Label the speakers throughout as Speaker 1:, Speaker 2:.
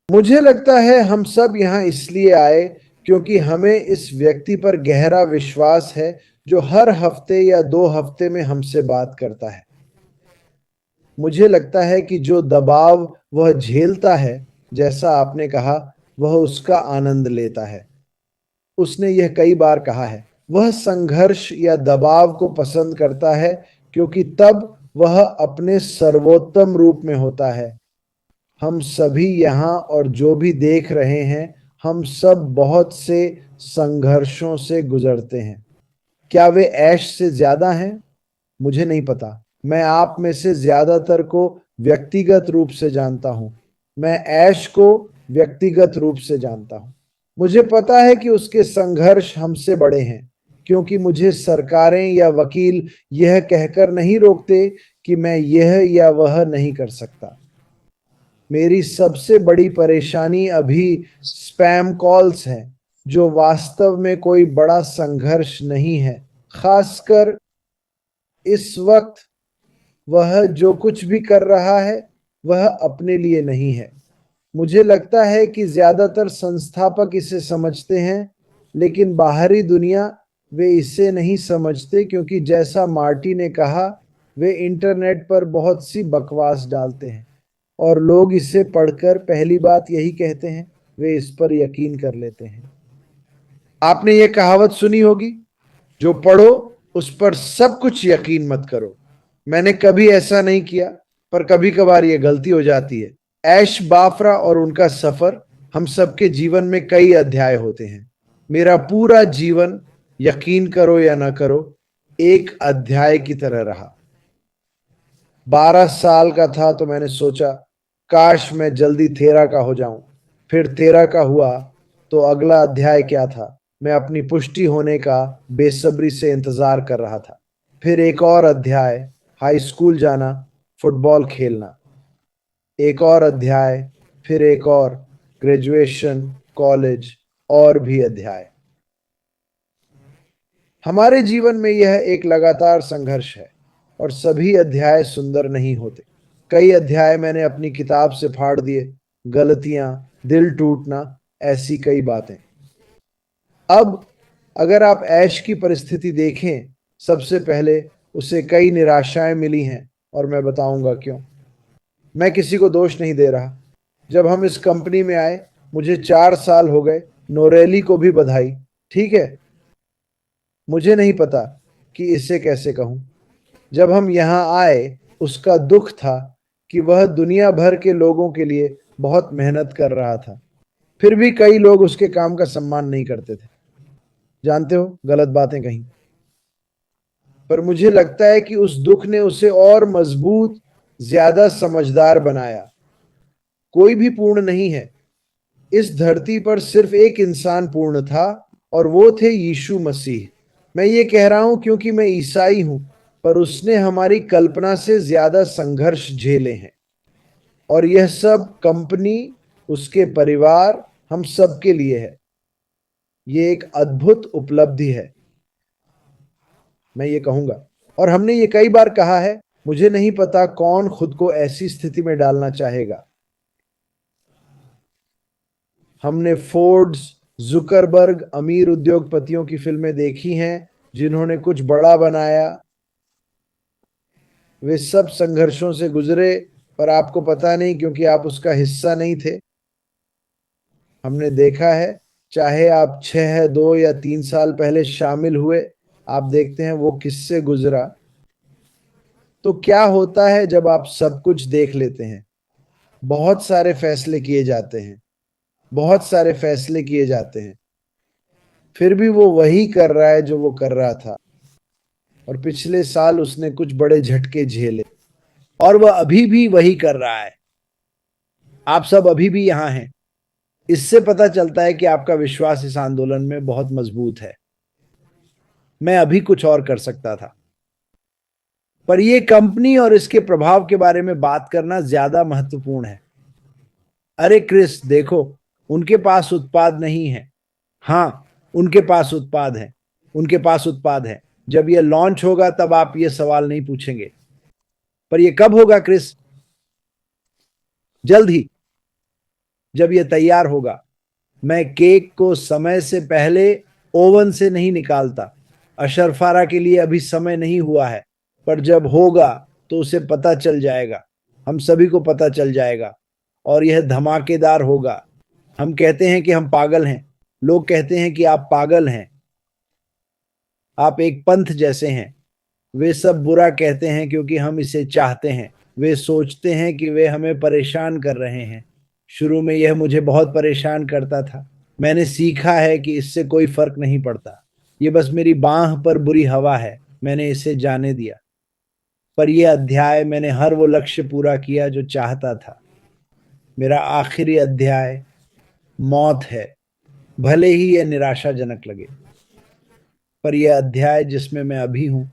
Speaker 1: मुझे लगता है हम सब यहाँ इसलिए आए क्योंकि हमें इस व्यक्ति पर गहरा विश्वास है जो हर हफ्ते या 2 हफ्ते में हमसे बात करता है। मुझे लगता है कि जो दबाव वह झेलता है, जैसा आपने कहा, वह उसका आनंद लेता है। उसने यह कई बार कहा है, वह संघर्ष या दबाव को पसंद करता है क्योंकि तब वह अपने सर्वोत्तम रूप में होता है। हम सभी यहाँ और जो भी देख रहे हैं, हम सब बहुत से संघर्षों से गुजरते हैं। क्या वे ऐश से ज्यादा हैं? मुझे नहीं पता। मैं आप में से ज्यादातर को व्यक्तिगत रूप से जानता हूं। मैं ऐश को व्यक्तिगत रूप से जानता हूं। मुझे पता है कि उसके संघर्ष हमसे बड़े हैं, क्योंकि मुझे सरकारें या वकील यह कहकर नहीं रोकते कि मैं यह या वह नहीं कर सकता। मेरी सबसे बड़ी परेशानी अभी स्पैम कॉल्स हैं, जो वास्तव में कोई बड़ा संघर्ष नहीं है। खासकर इस वक्त वह जो कुछ भी कर रहा है, वह अपने लिए नहीं है। मुझे लगता है कि ज्यादातर संस्थापक इसे समझते हैं, लेकिन बाहरी दुनिया वे इसे नहीं समझते, क्योंकि जैसा मार्टी ने कहा, वे इंटरनेट पर बहुत सी बकवास डालते हैं और लोग इसे पढ़कर पहली बात यही कहते हैं, वे इस पर यकीन कर लेते हैं। आपने ये कहावत सुनी होगी, जो पढ़ो उस पर सब कुछ यकीन मत करो। मैंने कभी ऐसा नहीं किया, पर कभी कभार ये गलती हो जाती है। ऐश बाफरा और उनका सफर, हम सबके जीवन में कई अध्याय होते हैं। मेरा पूरा जीवन, यकीन करो या ना करो, एक अध्याय की तरह रहा। 12 साल का था तो मैंने सोचा, काश मैं जल्दी 13 का हो जाऊं। फिर 13 का हुआ तो अगला अध्याय क्या था? मैं अपनी पुष्टि होने का बेसब्री से इंतजार कर रहा था। फिर एक और अध्याय, हाई स्कूल जाना, फुटबॉल खेलना। एक और अध्याय, फिर एक और, ग्रेजुएशन, कॉलेज, और भी अध्याय। हमारे जीवन में यह एक लगातार संघर्ष है और सभी अध्याय सुंदर नहीं होते। कई अध्याय मैंने अपनी किताब से फाड़ दिए, गलतियां, दिल टूटना, ऐसी कई बातें। अब अगर आप ऐश की परिस्थिति देखें, सबसे पहले उसे कई निराशाएं मिली हैं और मैं बताऊंगा क्यों। मैं किसी को दोष नहीं दे रहा। जब हम इस कंपनी में आए, मुझे 4 साल हो गए। नोरेली को भी बधाई। ठीक है, मुझे नहीं पता कि इसे कैसे कहूं। जब हम यहाँ आए, उसका दुख था कि वह दुनिया भर के लोगों के लिए बहुत मेहनत कर रहा था। फिर भी कई लोग उसके काम का सम्मान नहीं करते थे। जानते हो, गलत बातें कहीं। पर मुझे लगता है कि उस दुख ने उसे और मजबूत, ज्यादा समझदार बनाया। कोई भी पूर्ण नहीं है। इस धरती पर सिर्फ एक इंसान पूर्ण था, और वो थे यीशु मसीह। मैं ये कह रहा हूं क्योंकि मैं ईसाई हूं, पर उसने हमारी कल्पना से ज्यादा संघर्ष झेले हैं। और यह सब कंपनी, उसके परिवार, हम सब के लिए है। ये एक अद्भुत उपलब्धि है, मैं ये कहूंगा। और हमने ये कई बार कहा है, मुझे नहीं पता कौन खुद को ऐसी स्थिति में डालना चाहेगा। हमने फोर्ड्स, जुकरबर्ग, अमीर उद्योगपतियों की फिल्में देखी हैं जिन्होंने कुछ बड़ा बनाया। वे सब संघर्षों से गुजरे, पर आपको पता नहीं, क्योंकि आप उसका हिस्सा नहीं थे। हमने देखा है, चाहे आप 6, 2 या 3 साल पहले शामिल हुए, आप देखते हैं वो किससे गुजरा। तो क्या होता है जब आप सब कुछ देख लेते हैं? बहुत सारे फैसले किए जाते हैं, बहुत सारे फैसले किए जाते हैं। फिर भी वो वही कर रहा है जो वो कर रहा था। और पिछले साल उसने कुछ बड़े झटके झेले, और वह अभी भी वही कर रहा है। आप सब अभी भी यहां हैं। इससे पता चलता है कि आपका विश्वास इस आंदोलन में बहुत मजबूत है। मैं अभी कुछ और कर सकता था, पर यह कंपनी और इसके प्रभाव के बारे में बात करना ज्यादा महत्वपूर्ण है। अरे क्रिस, देखो, उनके पास उत्पाद नहीं है। हाँ, उनके पास उत्पाद है। उनके पास उत्पाद है। जब यह लॉन्च होगा तब आप ये सवाल नहीं पूछेंगे। पर यह कब होगा क्रिस? जल्द ही। जब यह तैयार होगा। मैं केक को समय से पहले ओवन से नहीं निकालता। अशरफारा के लिए अभी समय नहीं हुआ है, पर जब होगा तो उसे पता चल जाएगा। हम सभी को पता चल जाएगा और यह धमाकेदार होगा। हम कहते हैं कि हम पागल हैं। लोग कहते हैं कि आप पागल हैं, आप एक पंथ जैसे हैं। वे सब बुरा कहते हैं क्योंकि हम इसे चाहते हैं। वे सोचते हैं कि वे हमें परेशान कर रहे हैं। शुरू में यह मुझे बहुत परेशान करता था। मैंने सीखा है कि इससे कोई फर्क नहीं पड़ता। ये बस मेरी बांह पर बुरी हवा है। मैंने इसे जाने दिया। पर यह अध्याय मैंने हर वो लक्ष्य पूरा किया जो चाहता था। मेरा आखिरी अध्याय मौत है। भले ही यह निराशाजनक लगे, पर यह अध्याय जिसमें मैं अभी हूं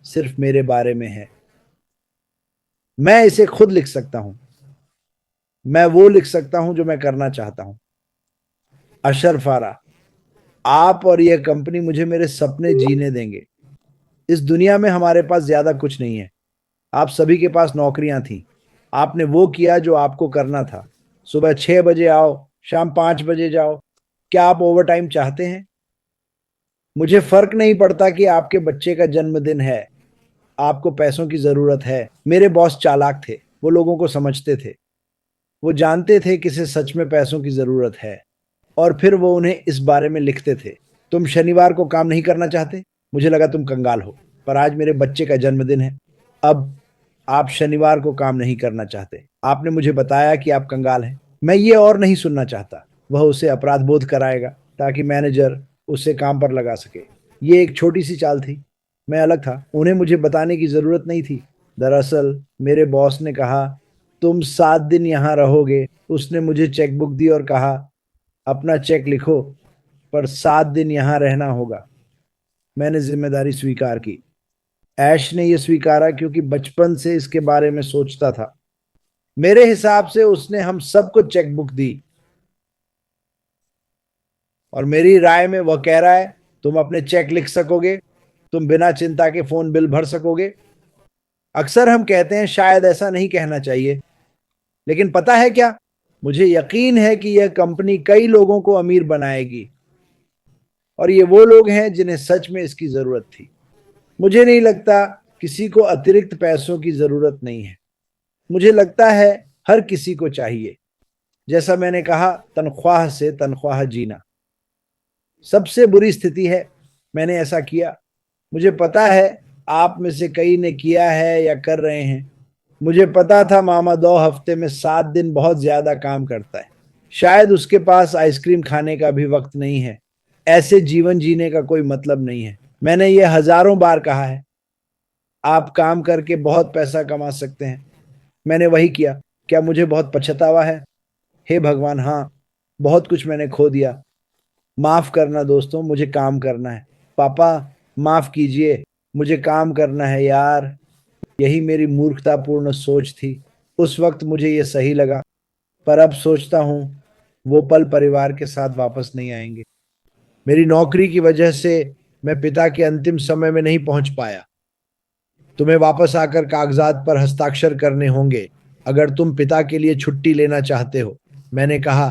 Speaker 1: सिर्फ मेरे बारे में है। मैं इसे खुद लिख सकता हूं। मैं वो लिख सकता हूं जो मैं करना चाहता हूं। अशरफारा, आप और यह कंपनी मुझे मेरे सपने जीने देंगे। इस दुनिया में हमारे पास ज्यादा कुछ नहीं है। आप सभी के पास नौकरियां थी। आपने वो किया जो आपको करना था। सुबह 6 बजे आओ, शाम 5 बजे जाओ। क्या आप ओवर टाइम चाहते हैं? मुझे फर्क नहीं पड़ता कि आपके बच्चे का जन्मदिन है। आपको पैसों की जरूरत है। मेरे बॉस चालाक थे। वो लोगों को समझते थे। वो जानते थे किसे सच में पैसों की जरूरत है, और फिर वो उन्हें इस बारे में लिखते थे। तुम शनिवार को काम नहीं करना चाहते? मुझे लगा तुम कंगाल हो, पर आज मेरे बच्चे का जन्मदिन है। अब आप शनिवार को काम नहीं करना चाहते। आपने मुझे बताया कि आप कंगाल हैं। मैं ये और नहीं सुनना चाहता। वह उसे अपराध बोध कराएगा ताकि मैनेजर उसे काम पर लगा सके। ये एक छोटी सी चाल थी। मैं अलग था। उन्हें मुझे बताने की जरूरत नहीं थी। दरअसल मेरे बॉस ने कहा, तुम 7 दिन यहां रहोगे। उसने मुझे चेकबुक दी और कहा, अपना चेक लिखो, पर 7 दिन यहां रहना होगा। मैंने जिम्मेदारी स्वीकार की। ऐश ने यह स्वीकारा क्योंकि बचपन से इसके बारे में सोचता था। मेरे हिसाब से उसने हम सबको चेकबुक दी, और मेरी राय में वह कह रहा है, तुम अपने चेक लिख सकोगे, तुम बिना चिंता के फोन बिल भर सकोगे। अक्सर हम कहते हैं शायद ऐसा नहीं कहना चाहिए, लेकिन पता है क्या, मुझे यकीन है कि यह कंपनी कई लोगों को अमीर बनाएगी, और ये वो लोग हैं जिन्हें सच में इसकी जरूरत थी। मुझे नहीं लगता किसी को अतिरिक्त पैसों की जरूरत नहीं है। मुझे लगता है हर किसी को चाहिए। जैसा मैंने कहा, तनख्वाह से तनख्वाह जीना सबसे बुरी स्थिति है। मैंने ऐसा किया। मुझे पता है आप में से कई ने किया है या कर रहे हैं। मुझे पता था मामा 2 हफ्ते में 7 दिन बहुत ज्यादा काम करता है। शायद उसके पास आइसक्रीम खाने का भी वक्त नहीं है। ऐसे जीवन जीने का कोई मतलब नहीं है। मैंने ये हजारों बार कहा है, आप काम करके बहुत पैसा कमा सकते हैं। मैंने वही किया। क्या मुझे बहुत पछतावा है? हे भगवान, हाँ, बहुत कुछ मैंने खो दिया। माफ करना दोस्तों, मुझे काम करना है। पापा, माफ कीजिए, मुझे काम करना है यार। यही मेरी मूर्खतापूर्ण सोच थी। उस वक्त मुझे यह सही लगा, पर अब सोचता हूं वो पल परिवार के साथ वापस नहीं आएंगे। मेरी नौकरी की वजह से मैं पिता के अंतिम समय में नहीं पहुंच पाया। तुम्हें वापस आकर कागजात पर हस्ताक्षर करने होंगे अगर तुम पिता के लिए छुट्टी लेना चाहते हो। मैंने कहा,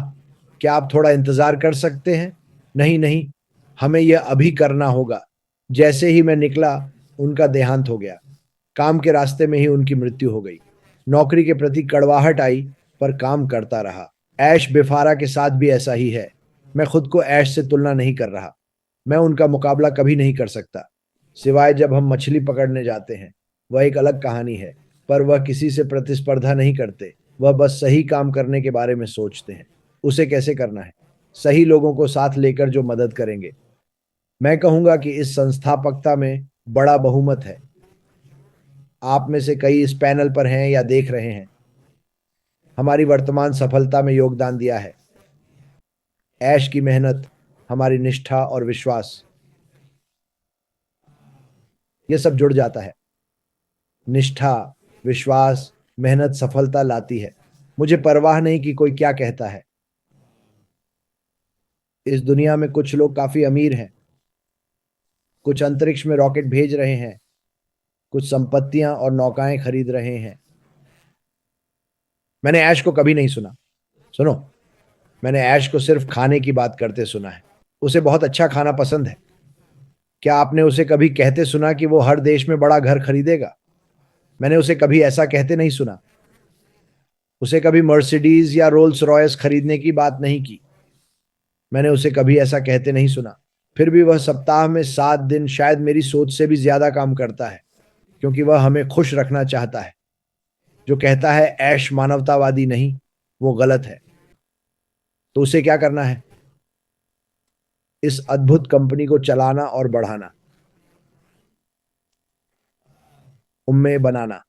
Speaker 1: क्या आप थोड़ा इंतजार कर सकते हैं? नहीं नहीं, हमें यह अभी करना होगा। जैसे ही मैं निकला, उनका देहांत हो गया। काम के रास्ते में ही उनकी मृत्यु हो गई। नौकरी के प्रति कड़वाहट आई, पर काम करता रहा। ऐश बेफारा के साथ भी ऐसा ही है। मैं खुद को ऐश से तुलना नहीं कर रहा। मैं उनका मुकाबला कभी नहीं कर सकता, सिवाय जब हम मछली पकड़ने जाते हैं। वह एक अलग कहानी है, पर वह किसी से प्रतिस्पर्धा नहीं करते। वह बस सही काम करने के बारे में सोचते हैं। उसे कैसे करना है, सही लोगों को साथ लेकर जो मदद करेंगे। मैं कहूंगा कि इस संस्थापकता में बड़ा बहुमत है। आप में से कई इस पैनल पर हैं या देख रहे हैं। हमारी वर्तमान सफलता में योगदान दिया है। ऐश की मेहनत, हमारी निष्ठा और विश्वास, यह सब जुड़ जाता है। निष्ठा, विश्वास, मेहनत सफलता लाती है। मुझे परवाह नहीं कि कोई क्या कहता है। इस दुनिया में कुछ लोग काफी अमीर हैं, कुछ अंतरिक्ष में रॉकेट भेज रहे हैं, कुछ संपत्तियां और नौकाएं खरीद रहे हैं। मैंने ऐश को कभी नहीं सुना। सुनो, मैंने ऐश को सिर्फ खाने की बात करते सुना है। उसे बहुत अच्छा खाना पसंद है। क्या आपने उसे कभी कहते सुना कि वो हर देश में बड़ा घर खरीदेगा? मैंने उसे कभी ऐसा कहते नहीं सुना। उसे कभी मर्सिडीज या रोल्स रॉयस खरीदने की बात नहीं की। मैंने उसे कभी ऐसा कहते नहीं सुना। फिर भी वह सप्ताह में 7 दिन शायद मेरी सोच से भी ज्यादा काम करता है, क्योंकि वह हमें खुश रखना चाहता है। जो कहता है ऐश मानवतावादी नहीं, वो गलत है। तो उसे क्या करना है? इस अद्भुत कंपनी को चलाना और बढ़ाना, उम्मीद बनाना,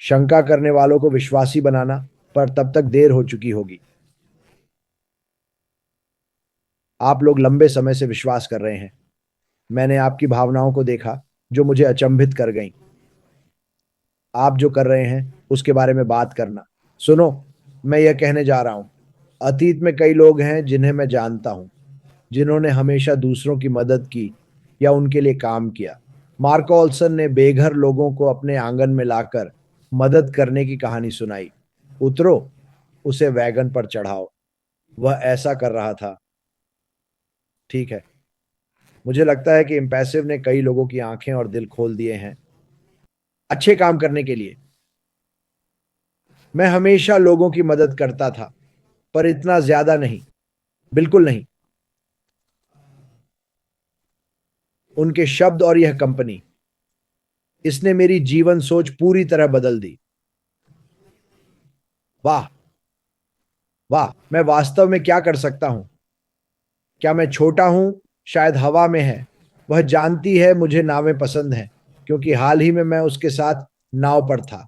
Speaker 1: शंका करने वालों को विश्वासी बनाना, पर तब तक देर हो चुकी होगी। आप लोग लंबे समय से विश्वास कर रहे हैं। मैंने आपकी भावनाओं को देखा, जो मुझे अचंभित कर गईं। आप जो कर रहे हैं उसके बारे में बात करना। सुनो, मैं यह कहने जा रहा हूं, अतीत में कई लोग हैं जिन्हें मैं जानता हूं, जिन्होंने हमेशा दूसरों की मदद की या उनके लिए काम किया। मार्को ऑल्सन ने बेघर लोगों को अपने आंगन में लाकर मदद करने की कहानी सुनाई। उतरो, उसे वैगन पर चढ़ाओ। वह ऐसा कर रहा था। ठीक है, मुझे लगता है कि इम्पैसिव ने कई लोगों की आंखें और दिल खोल दिए हैं अच्छे काम करने के लिए। मैं हमेशा लोगों की मदद करता था, पर इतना ज्यादा नहीं, बिल्कुल नहीं। उनके शब्द और यह कंपनी, इसने मेरी जीवन सोच पूरी तरह बदल दी। वाह, वाह, मैं वास्तव में क्या कर सकता हूं? क्या मैं छोटा हूं? शायद हवा में है। वह जानती है मुझे नावें पसंद हैं, क्योंकि हाल ही में मैं उसके साथ नाव पर था।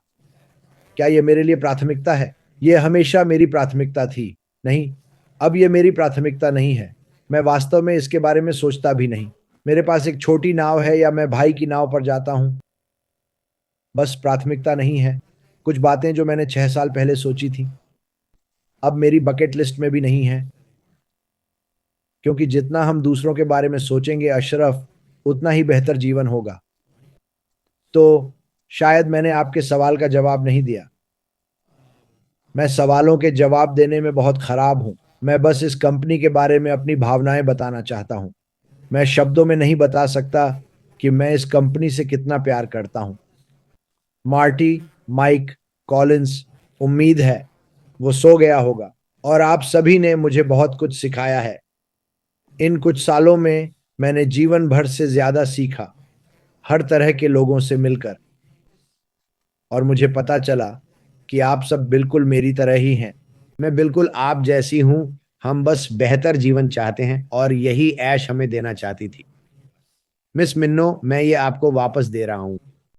Speaker 1: क्या यह मेरे लिए प्राथमिकता है? यह हमेशा मेरी प्राथमिकता थी। नहीं, अब यह मेरी प्राथमिकता नहीं है। मैं वास्तव में इसके बारे में सोचता भी नहीं। मेरे पास एक छोटी नाव है या मैं भाई की नाव पर जाता हूं। बस प्राथमिकता नहीं है। कुछ बातें जो मैंने 6 साल पहले सोची थी, अब मेरी बकेट लिस्ट में भी नहीं है। क्योंकि जितना हम दूसरों के बारे में सोचेंगे अशरफ, उतना ही बेहतर जीवन होगा। तो शायद मैंने आपके सवाल का जवाब नहीं दिया। मैं सवालों के जवाब देने में बहुत खराब हूं। मैं बस इस कंपनी के बारे में अपनी भावनाएं बताना चाहता हूं। मैं शब्दों में नहीं बता सकता कि मैं इस कंपनी से कितना प्यार करता हूं। मार्टी, माइक, कॉलिंस, उम्मीद है वो सो गया होगा, और आप सभी ने मुझे बहुत कुछ सिखाया है। इन कुछ सालों में मैंने जीवन भर से ज्यादा सीखा, हर तरह के लोगों से मिलकर। और मुझे पता चला कि आप सब बिल्कुल मेरी तरह ही हैं। मैं बिल्कुल आप जैसी हूं। हम बस बेहतर जीवन चाहते हैं, और यही ऐश हमें देना चाहती थी। मिस मिन्नो, मैं ये आपको वापस दे रहा हूं।